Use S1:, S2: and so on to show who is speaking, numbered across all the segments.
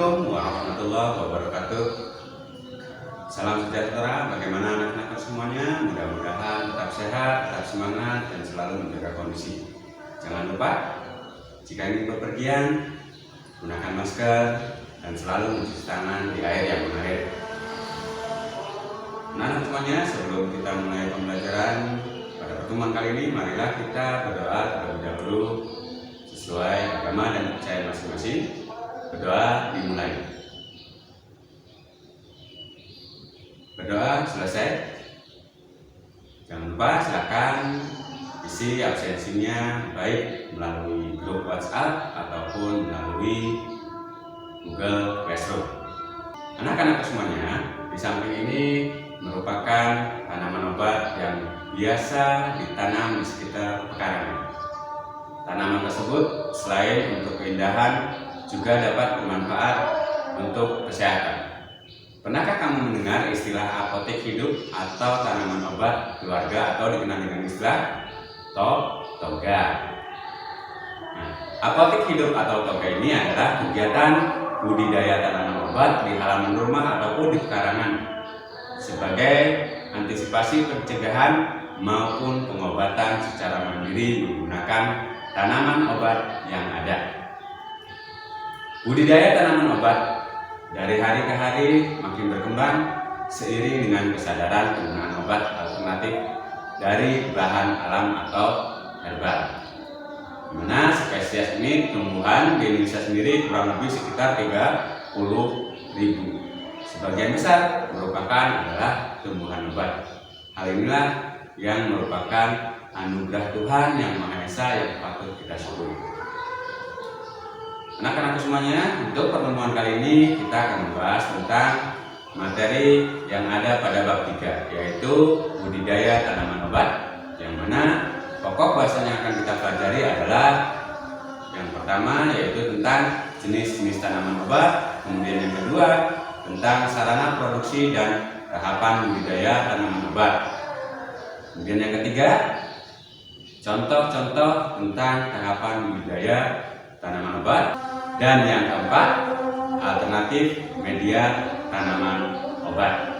S1: Assalamualaikum warahmatullahi wabarakatuh. Salam sejahtera, bagaimana anak-anak semuanya? Mudah-mudahan tetap sehat, tetap semangat, dan selalu menjaga kondisi. Jangan lupa, jika ingin bepergian, gunakan masker dan selalu mencuci tangan di air yang mengalir. Anak-anak semuanya, sebelum kita mulai pembelajaran pada pertemuan kali ini, marilah kita berdoa terlebih dahulu sesuai agama dan percaya masing-masing. Berdoa dimulai. Berdoa selesai. Jangan lupa silakan isi absensinya baik melalui grup WhatsApp ataupun melalui Google Classroom. Anak-anak semuanya, di samping ini merupakan tanaman obat yang biasa ditanam di sekitar pekarangan. Tanaman tersebut selain untuk keindahan juga dapat bermanfaat untuk kesehatan. Pernahkah kamu mendengar istilah apotek hidup atau tanaman obat keluarga atau dikenal dengan istilah toga? Nah, apotek hidup atau toga ini adalah kegiatan budidaya tanaman obat di halaman rumah ataupun di pekarangan sebagai antisipasi pencegahan maupun pengobatan secara mandiri menggunakan tanaman obat yang ada. Budidaya tanaman obat dari hari ke hari makin berkembang seiring dengan kesadaran penggunaan obat alternatif dari bahan alam atau herbal. Dimana spesies ini tumbuhan di Indonesia sendiri kurang lebih sekitar 30.000. Sebagian besar merupakan adalah tumbuhan obat. Hal inilah yang merupakan anugerah Tuhan yang Maha Esa yang patut kita syukuri. Anak-anak semuanya, untuk pertemuan kali ini kita akan membahas tentang materi yang ada pada bab 3, yaitu budidaya tanaman obat, yang mana pokok bahasan yang akan kita pelajari adalah yang pertama yaitu tentang jenis-jenis tanaman obat, kemudian yang kedua tentang sarana produksi dan tahapan budidaya tanaman obat, kemudian yang ketiga contoh-contoh tentang tahapan budidaya tanaman obat, dan yang keempat alternatif media tanaman obat.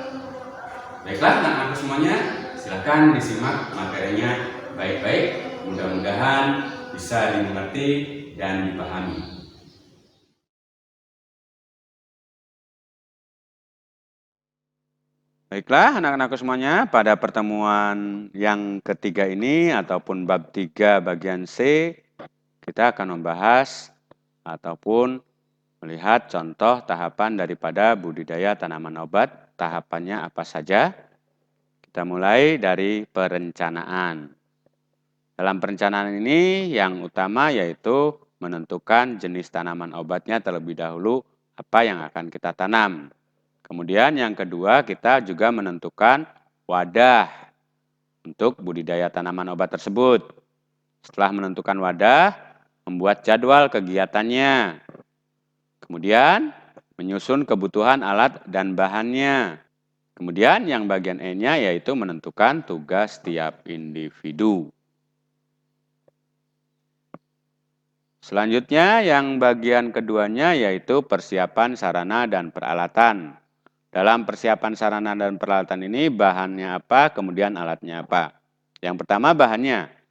S1: Baiklah anak-anak semuanya, silakan disimak materinya baik-baik, mudah-mudahan bisa dimengerti dan dipahami. Baiklah anak-anak semuanya, pada pertemuan yang ketiga ini ataupun bab 3 bagian C, kita akan membahas ataupun melihat contoh tahapan daripada budidaya tanaman obat. Tahapannya apa saja? Kita mulai dari perencanaan. Dalam perencanaan ini yang utama yaitu menentukan jenis tanaman obatnya terlebih dahulu apa yang akan kita tanam. Kemudian yang kedua kita juga menentukan wadah untuk budidaya tanaman obat tersebut. Setelah menentukan wadah, membuat jadwal kegiatannya. Kemudian menyusun kebutuhan alat dan bahannya. Kemudian yang bagian E-nya yaitu menentukan tugas setiap individu. Selanjutnya yang bagian keduanya yaitu persiapan sarana dan peralatan. Dalam persiapan sarana dan peralatan ini bahannya apa, kemudian alatnya apa. Yang pertama bahannya.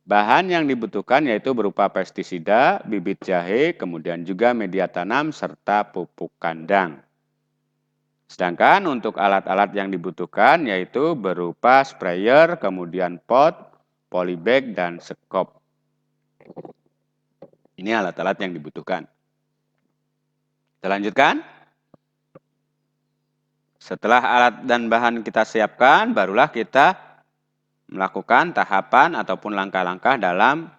S1: Bahan yang dibutuhkan yaitu berupa pestisida, bibit jahe, kemudian juga media tanam, serta pupuk kandang. Sedangkan untuk alat-alat yang dibutuhkan yaitu berupa sprayer, kemudian pot, polybag, dan sekop. Ini alat-alat yang dibutuhkan. Kita lanjutkan. Setelah alat dan bahan kita siapkan, barulah kita melakukan tahapan ataupun langkah-langkah dalam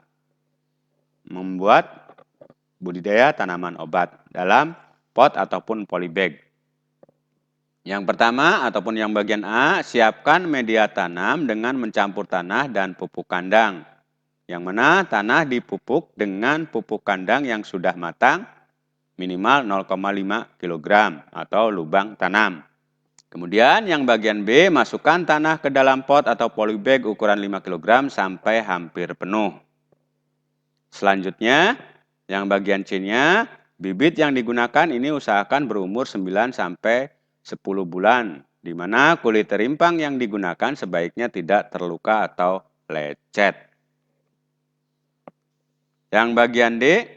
S1: membuat budidaya tanaman obat dalam pot ataupun polybag. Yang pertama ataupun yang bagian A, siapkan media tanam dengan mencampur tanah dan pupuk kandang. Yang mana tanah dipupuk dengan pupuk kandang yang sudah matang minimal 0,5 kg atau lubang tanam. Kemudian yang bagian B, masukkan tanah ke dalam pot atau polybag ukuran 5 kg sampai hampir penuh. Selanjutnya, yang bagian C-nya,
S2: Bibit yang digunakan ini usahakan berumur 9 sampai 10 bulan, di mana kulit terimpang yang digunakan sebaiknya tidak terluka atau lecet. Yang bagian D,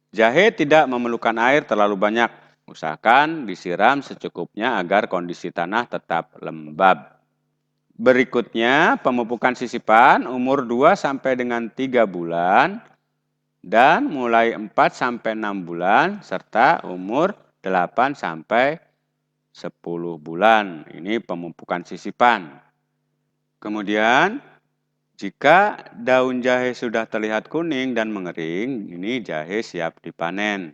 S2: jahe tidak memerlukan air terlalu banyak. Usahakan disiram secukupnya agar kondisi tanah tetap lembab. Berikutnya, pemupukan sisipan umur 2 sampai dengan 3 bulan dan mulai 4 sampai 6 bulan serta umur 8 sampai 10 bulan. Ini pemupukan sisipan. Kemudian, jika daun jahe sudah terlihat kuning dan mengering, ini jahe siap dipanen.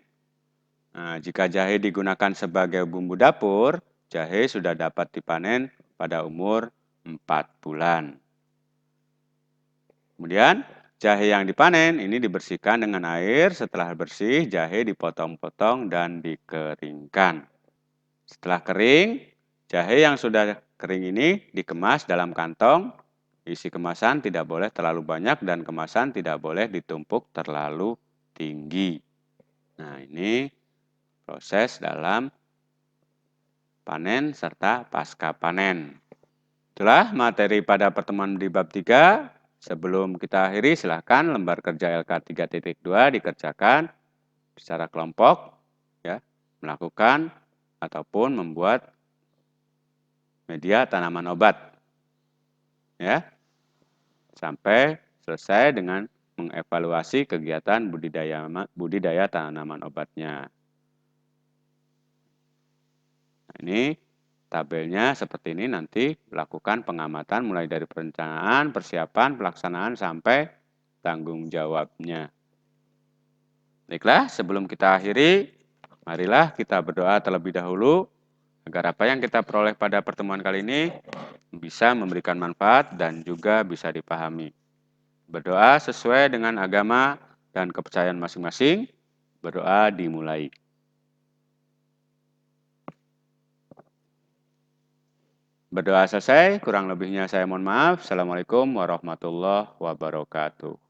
S2: Nah, jika jahe digunakan sebagai bumbu dapur, jahe sudah dapat dipanen pada umur 4 bulan. Kemudian, jahe yang dipanen ini dibersihkan dengan air. Setelah bersih, jahe dipotong-potong dan dikeringkan. Setelah kering, jahe yang sudah kering ini dikemas dalam kantong. Isi kemasan tidak boleh terlalu banyak dan kemasan tidak boleh ditumpuk terlalu tinggi. Nah, ini proses dalam panen serta pasca panen. Itulah materi pada pertemuan di bab 3. Sebelum kita akhiri, silakan lembar kerja LK 3.2 dikerjakan secara kelompok, ya, melakukan ataupun membuat media tanaman obat, ya, sampai selesai dengan mengevaluasi kegiatan budidaya tanaman obatnya. Nah, ini tabelnya seperti ini, nanti lakukan pengamatan mulai dari perencanaan, persiapan, pelaksanaan, sampai tanggung jawabnya. Baiklah, sebelum kita akhiri, marilah kita berdoa terlebih dahulu agar apa yang kita peroleh pada pertemuan kali ini bisa memberikan manfaat dan juga bisa dipahami. Berdoa sesuai dengan agama dan kepercayaan masing-masing. Berdoa dimulai. Berdoa selesai, kurang lebihnya saya mohon maaf. Assalamualaikum warahmatullahi wabarakatuh.